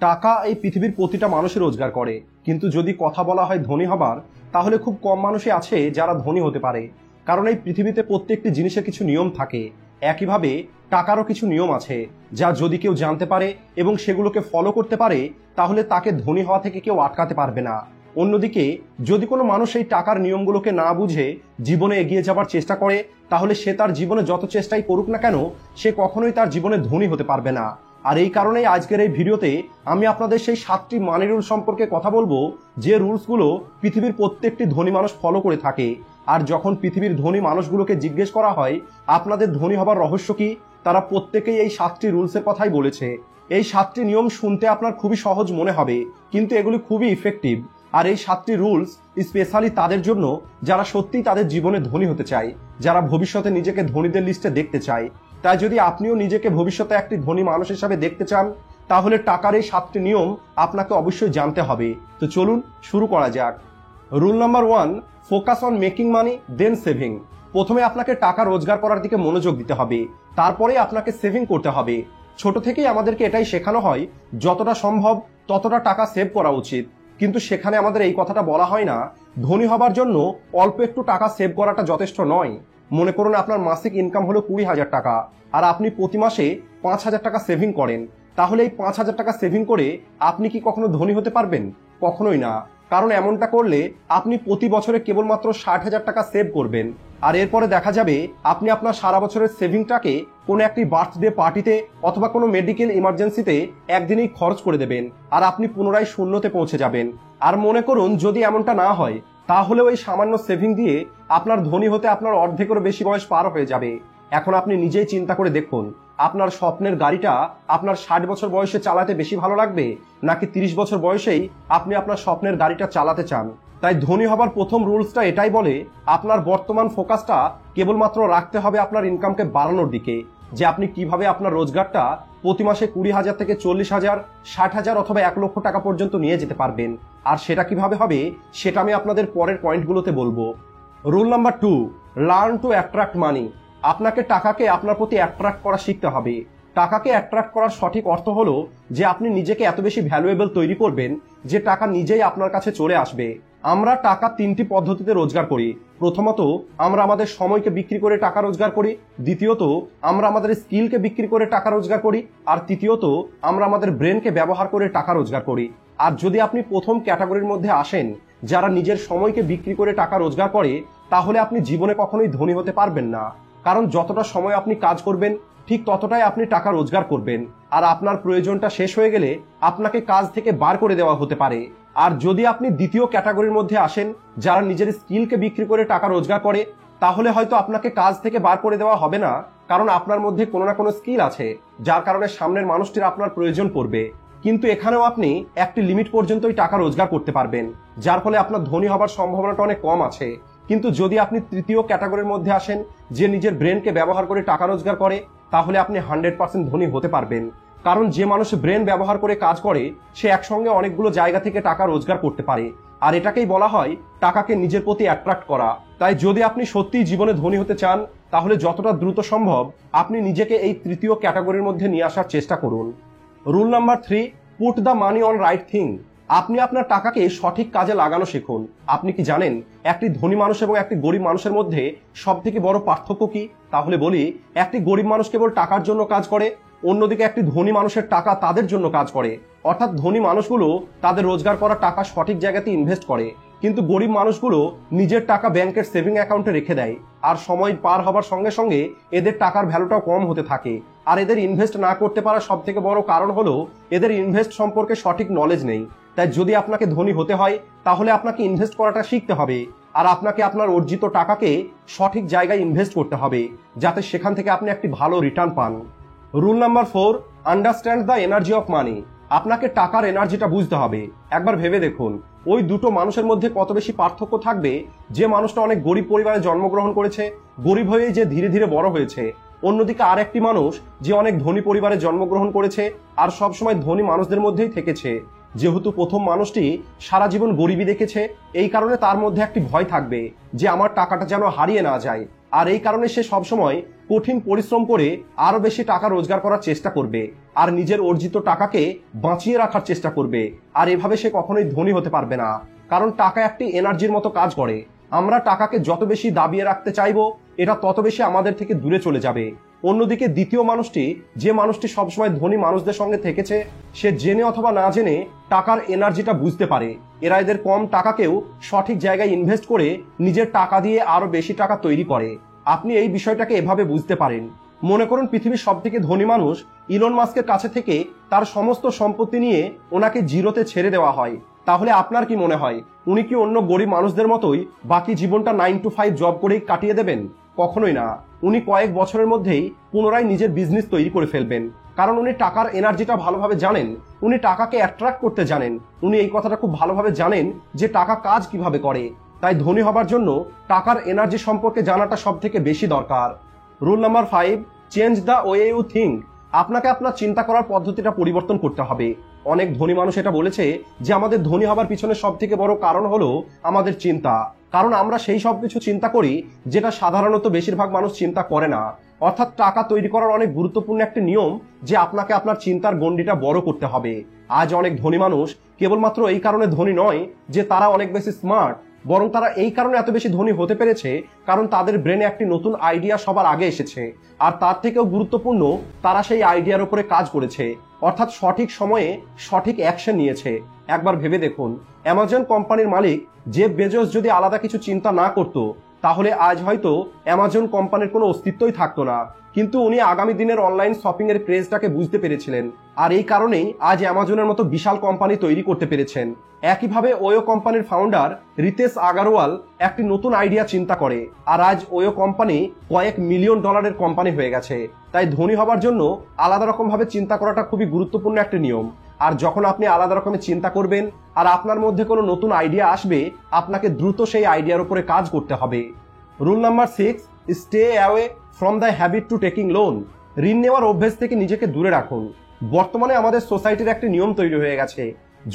টাকা এই পৃথিবীর প্রতিটা মানুষই রোজগার করে, কিন্তু যদি কথা বলা হয় ধনী হবার, তাহলে খুব কম মানুষই আছে যারা ধনী হতে পারে। কারণ এই পৃথিবীতে প্রত্যেকটি জিনিসের কিছু নিয়ম থাকে। একইভাবে টাকারও কিছু নিয়ম আছে, যা যদি কেউ জানতে পারে এবং সেগুলোকে ফলো করতে পারে, তাহলে তাকে ধনী হওয়া থেকে কেউ আটকাতে পারবে না। অন্যদিকে যদি কোনো মানুষ এই টাকার নিয়মগুলোকে না বুঝে জীবনে এগিয়ে যাবার চেষ্টা করে, তাহলে সে তার জীবনে যত চেষ্টাই করুক না কেন, সে কখনোই তার জীবনে ধনী হতে পারবে না। আর এই কারণেই আজকের এই ভিডিওতে আমি আপনাদের সেই 7টি মানি রুল সম্পর্কে কথা বলবো, যে রুলসগুলো পৃথিবীর প্রত্যেকটি ধনী মানুষ ফলো করে থাকে। আর যখন পৃথিবীর ধনী মানুষগুলোকে জিজ্ঞেস করা হয় আপনাদের ধনী হবার রহস্য কি, তারা প্রত্যেকেই এই 7টি রুলসের কথাই বলেছে। এই 7টি নিয়ম শুনতে আপনার খুবই সহজ মনে হবে, কিন্তু এগুলি খুবই ইফেক্টিভ। আর এই 7টি রুলস স্পেশালি তাদের জন্য যারা সত্যিই তাদের জীবনে ধনী হতে চায়, যারা ভবিষ্যতে নিজেকে ধনীদের লিস্টে দেখতে চায়। তাই যদি আপনিও নিজেকে ভবিষ্যতে একটি ধনী মানুষ হিসাবে দেখতে চান, তাহলে টাকার এই 7টি নিয়ম আপনাকে অবশ্যই জানতে হবে। তো চলুন শুরু করা যাক। Rule number 1, focus on making money then saving. প্রথমে আপনাকে টাকা রোজগার করার দিকে মনোযোগ দিতে হবে, তারপরে আপনাকে সেভিং করতে হবে। ছোট থেকেই আমাদেরকে এটাই শেখানো হয় যতটা সম্ভব ততটা টাকা সেভ করা উচিত, কিন্তু সেখানে আমাদের এই কথাটা বলা হয় না ধনী হবার জন্য অল্প একটু টাকা সেভ করাটা যথেষ্ট নয়। মনে করুন আপনার মাসিক ইনকাম হলো 20,000 টাকা, আর আপনি প্রতি মাসে 5,000 টাকা সেভিং করেন, তাহলে এই 5,000 টাকা সেভিং করে আপনি কি কখনো ধনী হতে পারবেন? কখনোই না। কারণ এমনটা করলে আপনি প্রতি বছরে কেবলমাত্র 60,000 টাকা সেভ করবেন, আর এরপরে দেখা যাবে আপনি আপনার সারা বছরের সেভিংটাকে কোনো একটি বার্থডে পার্টিতে অথবা কোনো মেডিকেল ইমার্জেন্সিতে একদিনেই খরচ করে দেবেন, আর আপনি পুনরায় শূন্যতে পৌঁছে যাবেন। আর মনে করুন যদি এমনটা না হয়, তাহলেও এই সামান্য সেভিং দিয়ে আপনার ধনী হতে আপনার অর্ধেকেরও বেশি বয়স পার হয়ে যাবে। এখন আপনি নিজেই চিন্তা করে দেখুন, আপনার স্বপ্নের গাড়িটা আপনার 60 বছর বয়সে চালাতে বেশি ভালো লাগবে, নাকি 30 বছর বয়সেই আপনি আপনার স্বপ্নের গাড়িটা চালাতে চান? তাই ধনী হবার প্রথম রুলসটা এটাই বলে আপনার বর্তমান ফোকাসটা কেবলমাত্র রাখতে হবে আপনার ইনকামকে বাড়ানোর দিকে, যে আপনি কিভাবে আপনার রোজগারটা প্রতি মাসে 20,000 থেকে 40,000, 60,000 অথবা 1 লক্ষ টাকা পর্যন্ত নিয়ে যেতে পারবেন। আর সেটা কিভাবে হবে সেটা আমি আপনাদের পরের পয়েন্টগুলোতে বলবো। Rule number 2, learn to attract money. আপনাকে টাকাকে আপনার প্রতি অ্যাট্রাক্ট করা শিখতে হবে। টাকাকে অ্যাট্রাক্ট করার সঠিক অর্থ হলো যে আপনি নিজেকে এত বেশি ভ্যালুয়েবল তৈরি করবেন যে টাকা নিজেই আপনার কাছে চলে আসবে। আমরা টাকা 3টি পদ্ধতিতে রোজগার করি। প্রথমত, আমরা আমাদের সময়কে বিক্রি করে টাকা রোজগার করি। দ্বিতীয়ত, আমরা আমাদের স্কিলকে বিক্রি করে টাকা রোজগার করি। আর তৃতীয়ত, আমরা আমাদের ব্রেনকে ব্যবহার করে টাকা রোজগার করি। আর যদি আপনি প্রথম ক্যাটাগরির মধ্যে আসেন, যারা নিজের সময়কে বিক্রি করে টাকা রোজগার করে, তাহলে আপনি জীবনে কখনোই ধনী হতে পারবেন না। কারণ যতটা সময় আপনি কাজ করবেন ঠিক ততটাই আপনি টাকা রোজগার করবেন, আর আপনার প্রয়োজনটা শেষ হয়ে গেলে আপনাকে কাজ থেকে বার করে দেওয়া হতে পারে। আর যদি আপনি দ্বিতীয় ক্যাটাগরির মধ্যে আসেন, যারা নিজের স্কিলকে বিক্রি করে টাকা রোজগার করে, তাহলে হয়তো আপনাকে কাজ থেকে বার করে দেওয়া হবে না, কারণ আপনার মধ্যে কোনো না কোনো স্কিল আছে যার কারণে সামনের মানুষটির আপনার প্রয়োজন পড়বে। কিন্তু এখানেও আপনি একটি লিমিট পর্যন্তই টাকা রোজগার করতে পারবেন, যার ফলে আপনার ধনী হবার সম্ভাবনাটা অনেক কম আছে। কিন্তু যদি আপনি তৃতীয় ক্যাটাগরির মধ্যে আসেন, যে নিজের ব্রেনকে ব্যবহার করে টাকা রোজগার করে, তাহলে আপনি 100% ধনী হতে পারবেন। কারণ যে মানুষ ব্রেন ব্যবহার করে কাজ করে সে একসঙ্গে অনেকগুলো জায়গা থেকে টাকা রোজগার করতে পারে, আর এটাকেই বলা হয় টাকাকে নিজের প্রতি অ্যাট্রাক্ট করা। তাই যদি আপনি সত্যিই জীবনে ধনী হতে চান, তাহলে যতটা দ্রুত সম্ভব আপনি নিজেকে এই তৃতীয় ক্যাটাগরির মধ্যে নিয়ে আসার চেষ্টা করুন। Rule number 3, put the money on right thing. আপনি আপনার টাকাকে সঠিক কাজে লাগানো শিখুন। আপনি কি জানেন একটি ধনী মানুষ এবং একটি গরিব মানুষের মধ্যে সবথেকে বড় পার্থক্য কি? তাহলে বলি, একটি গরিব মানুষ কেবল টাকার জন্য কাজ করে, অন্যদিকে একটি ধনী মানুষের টাকা তাদের জন্য কাজ করে। অর্থাৎ ধনী মানুষগুলো তাদের রোজগার করা টাকা সঠিক জায়গাতে ইনভেস্ট করে, কিন্তু গরিব মানুষগুলো নিজের টাকা ব্যাংকের সেভিং অ্যাকাউন্টে রেখে দেয়। আর সময় পার হবার সঙ্গে সঙ্গে এদের টাকার ভ্যালুটাও কম হতে থাকে। আর এদের ইনভেস্ট না করতে পারার সব থেকে বড় কারণ হলো এদের ইনভেস্ট সম্পর্কে সঠিক নলেজ নেই। তাই যদি আপনাকে ধনী হতে হয়, তাহলে আপনাকে ইনভেস্ট করাটা শিখতে হবে, আর আপনাকে আপনার অর্জিত টাকাকে সঠিক জায়গায় ইনভেস্ট করতে হবে, যাতে সেখান থেকে আপনি একটি ভালো রিটার্ন পান। Rule number 4, understand the energy of money. আপনাকে টাকার এনার্জিটা বুঝতে হবে। একবার ভেবে দেখুন, ওই দুটো মানুষের মধ্যে কত বেশি পার্থক্য থাকবে। যে মানুষটা অনেক গরিব পরিবারে জন্মগ্রহণ করেছে, গরিব হয়ে যে ধীরে ধীরে বড় হয়েছে, অন্যদিকে আর একটি মানুষ যে অনেক ধনী পরিবারে জন্মগ্রহণ করেছে আর সবসময় ধনী মানুষদের মধ্যেই থেকেছে। যেহেতু প্রথম মানুষটি সারা জীবন গরিবই দেখেছে, এই কারণে তার মধ্যে একটি ভয় থাকবে যে আমার টাকাটা যেন হারিয়ে না যায়। আর এই কারণে সে সবসময় কঠিন পরিশ্রম করে আরো বেশি টাকা রোজগার করার চেষ্টা করবে আর নিজের অর্জিত টাকাকে বাঁচিয়ে রাখার চেষ্টা করবে। আর এভাবে সে কখনোই ধনী হতে পারবে না, কারণ টাকা একটি এনার্জির মতো কাজ করে। আমরা টাকাকে যত বেশি দাবিয়ে রাখতে চাইবো, এটা তত বেশি আমাদের থেকে দূরে চলে যাবে। অন্যদিকে দ্বিতীয় মানুষটি, যে মানুষটি সবসময় ধনী মানুষদের সঙ্গে থেকেছে, সে জেনে অথবা না জেনে টাকার এনার্জিটা বুঝতে পারে। এরা এদের কম টাকাকেও সঠিক জায়গায় ইনভেস্ট করে নিজের টাকা দিয়ে আরো বেশি টাকা তৈরি করে। আপনি এই বিষয়টাকে এভাবে বুঝতে পারেন। মনে করুন পৃথিবীর সব থেকে ধনী মানুষ ইলন মাস্কের কাছে থেকে তার সমস্ত সম্পত্তি নিয়ে ওনাকে জিরোতে ছেড়ে দেওয়া হয়, তাহলে আপনার কি মনে হয় উনি কি অন্য গরিব মানুষদের মতোই বাকি জীবনটা 9 to 5 জব করেই কাটিয়ে দেবেন? কখনোই না। উনি কয়েক বছরের মধ্যেই পুনরায় নিজের বিজনেস তৈরি করে ফেলবেন, কারণ উনি টাকার এনার্জিটা ভালোভাবে জানেন। উনি টাকাকে অ্যাট্রাক্ট করতে জানেন। উনি এই কথাটা খুব ভালোভাবে জানেন যে টাকা কাজ কিভাবে করে। তাই ধনী হবার জন্য টাকার এনার্জি সম্পর্কে জানাটা সব থেকে বেশি দরকার। Rule number 5, change the way you think. আপনাকে আপনার চিন্তা করার পদ্ধতিটা পরিবর্তন করতে হবে। অনেক ধনী মানুষ এটা বলেছে যে আমাদের ধনী হবার পিছনে সব থেকে বড় কারণ হলো আমাদের চিন্তা, কারণ আমরা সেই সব কিছু চিন্তা করি যেটা সাধারণত বেশিরভাগ মানুষ চিন্তা করে না। অর্থাৎ টাকা তৈরি করার অনেক গুরুত্বপূর্ণ একটি নিয়ম যে আপনাকে আপনার চিন্তার গণ্ডিটা বড় করতে হবে। আজ অনেক ধনী মানুষ কেবলমাত্র এই কারণে ধনী নয় যে তারা অনেক বেশি স্মার্ট, বরং তারা এই কারণে এত বেশি ধনী হতে পেরেছে কারণ তাদের ব্রেনে একটি নতুন আইডিয়া সবার আগে এসেছে, আর তার থেকেও গুরুত্বপূর্ণ তারা সেই আইডিয়ার উপরে কাজ করেছে, অর্থাৎ সঠিক সময়ে সঠিক অ্যাকশন নিয়েছে। একবার ভেবে দেখুন, অ্যামাজন কোম্পানির মালিক জেফ বেজোস যদি আলাদা কিছু চিন্তা না করতো, তাহলে আজ হয়তো অ্যামাজন কোম্পানির কোনো অস্তিত্বই থাকতো না। কিন্তু উনি আগামী দিনের অনলাইন শপিং এর ক্রেজটাকে বুঝতে পেরেছিলেন, আর এই কারণেই আজ অ্যামাজনের মতো বিশাল কোম্পানি তৈরি করতে পেরেছেন। একইভাবে ওয়ো কোম্পানির ফাউন্ডার রিতেশ আগারওয়াল একটি নতুন আইডিয়া চিন্তা করে, আর আজ ওয়ো কোম্পানি কয়েক মিলিয়ন ডলারের কোম্পানি হয়ে গেছে। তাই ধনী হবার জন্য আলাদা রকম ভাবে চিন্তা করাটা খুবই গুরুত্বপূর্ণ একটি নিয়ম। আর যখন আপনি আলাদা রকমের চিন্তা করবেন আর আপনার মধ্যে কোনো নতুন আইডিয়া আসবে, আপনাকে দ্রুত সেই আইডিয়ার উপরে কাজ করতে হবে। Rule number 6, stay away from the habit to taking loan. ঋণ নেওয়ার অভ্যেস থেকে নিজেকে দূরে রাখুন। বর্তমানে আমাদের সোসাইটির একটি নিয়ম তৈরি হয়ে গেছে,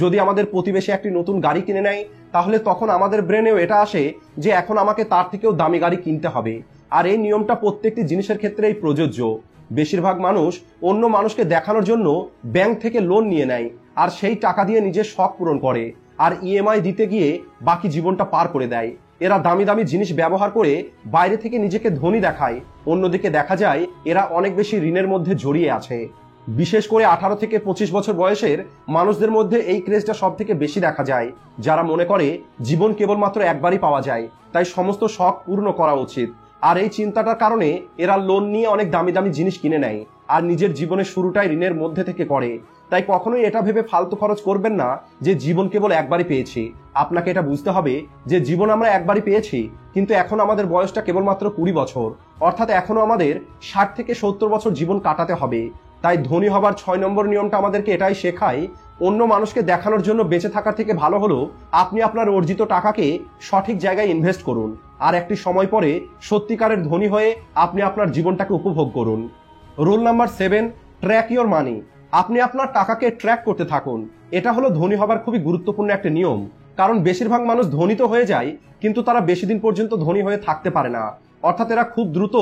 যদি আমাদের প্রতিবেশী একটি নতুন গাড়ি কিনে নেয়, তাহলে তখন আমাদের ব্রেনেও এটা আসে যে এখন আমাকে তার থেকেও দামি গাড়ি কিনতে হবে। আর এই নিয়মটা প্রত্যেকটি জিনিসের ক্ষেত্রেই প্রযোজ্য। বেশিরভাগ মানুষ অন্য মানুষকে দেখানোর জন্য ব্যাংক থেকে লোন নিয়ে নেয়, আর সেই টাকা দিয়ে নিজের শখ পূরণ করে, আর ইএমআই দিতে গিয়ে বাকি জীবনটা পার করে দেয়। এরা দামি দামি জিনিস ব্যবহার করে বাইরে থেকে নিজেকে ধনী দেখায়, অন্যদিকে দেখা যায় এরা অনেক বেশি ঋণের মধ্যে জড়িয়ে আছে। বিশেষ করে 18 থেকে 25 বছর বয়সের মানুষদের মধ্যে এই ক্রেজটা সব থেকে বেশি দেখা যায়, যারা মনে করে জীবন কেবলমাত্র একবারই পাওয়া যায়, তাই সমস্ত শখ পূর্ণ করা উচিত। আর এই চিন্তাটার কারণে এরা লোন নিয়ে অনেক দামি দামি জিনিস কিনে নেয়, আর নিজের জীবনের শুরুটাই ঋণের মধ্যে থেকে করে। তাই কখনোই এটা ভেবে ফালতু খরচ করবেন না যে জীবন কেবল একবারই পেয়েছি। আপনাকে এটা বুঝতে হবে যে জীবন আমরা একবারই পেয়েছি, কিন্তু এখন আমাদের বয়সটা কেবলমাত্র 20 বছর, অর্থাৎ এখনো আমাদের 60 থেকে 70 বছর জীবন কাটাতে হবে। তাই ধনী হবার 6 নম্বর নিয়মটা আমাদেরকে এটাই শেখায়, অন্য মানুষকে দেখানোর জন্য বেঁচে থাকার থেকে ভালো হলো আপনি আপনার অর্জিত টাকাকে সঠিক জায়গায় ইনভেস্ট করুন, আর একটি সময় পরে সত্যিকারের ধনী হয়ে আপনি আপনার জীবনটাকে উপভোগ করুন। রুল নাম্বার 7, ট্র্যাক ইওর মানি। আপনি আপনার টাকাকে ট্র্যাক করতে থাকুন। এটা হলো ধনী হবার খুবই গুরুত্বপূর্ণ একটা নিয়ম, কারণ বেশিরভাগ মানুষ ধনী তো হয়ে যায় কিন্তু তারা বেশি দিন পর্যন্ত ধনী হয়ে থাকতে পারে না, অর্থাৎ এরা খুব দ্রুত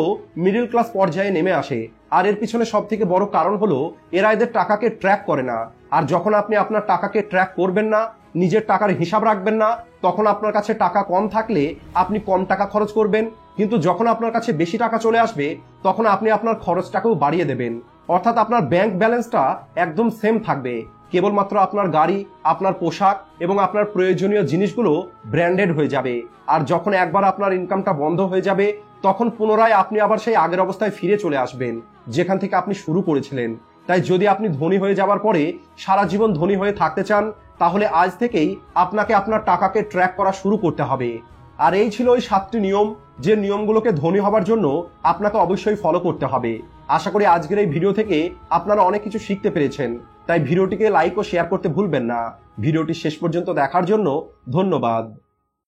মিডল ক্লাস পর্যায়ে নেমে আসে। আর এর পিছনে সব থেকে বড় কারণ হলো এরা এদের টাকাকে ট্র্যাক করে না। আর যখন আপনি আপনার টাকাকে ট্র্যাক করবেন না, নিজের টাকার হিসাব রাখবেন না, তখন আপনার কাছে টাকা কম থাকলে আপনি কম টাকা খরচ করবেন, কিন্তু যখন আপনার কাছে বেশি টাকা চলে আসবে তখন আপনি আপনার খরচটাকেও বাড়িয়ে দেবেন। অর্থাৎ আপনার ব্যাংক ব্যালেন্সটা একদম সেম থাকবে, কেবলমাত্র আপনার গাড়ি, আপনার পোশাক এবং আপনার প্রয়োজনীয় জিনিসগুলো ব্র্যান্ডেড হয়ে যাবে। আর যখন একবার আপনার ইনকামটা বন্ধ হয়ে যাবে তখন পুনরায় আপনি আবার সেই আগের অবস্থায় ফিরে চলে আসবেন যেখান থেকে আপনি শুরু করেছিলেন। তাই যদি আপনি ধনী হয়ে যাবার পরে সারা জীবন ধনী হয়ে থাকতে চান, তাহলে আজ থেকেই আপনাকে আপনার টাকাকে ট্র্যাক করা শুরু করতে হবে। আর এই ছিল ওই 7টি নিয়ম, যে নিয়মগুলোকে ধনী হবার জন্য আপনাকে অবশ্যই ফলো করতে হবে। আশা করি আজকের এই ভিডিও থেকে আপনারা অনেক কিছু শিখতে পেরেছেন, তাই ভিডিওটিকে লাইক ও শেয়ার করতে ভুলবেন না। ভিডিওটি শেষ পর্যন্ত দেখার জন্য ধন্যবাদ।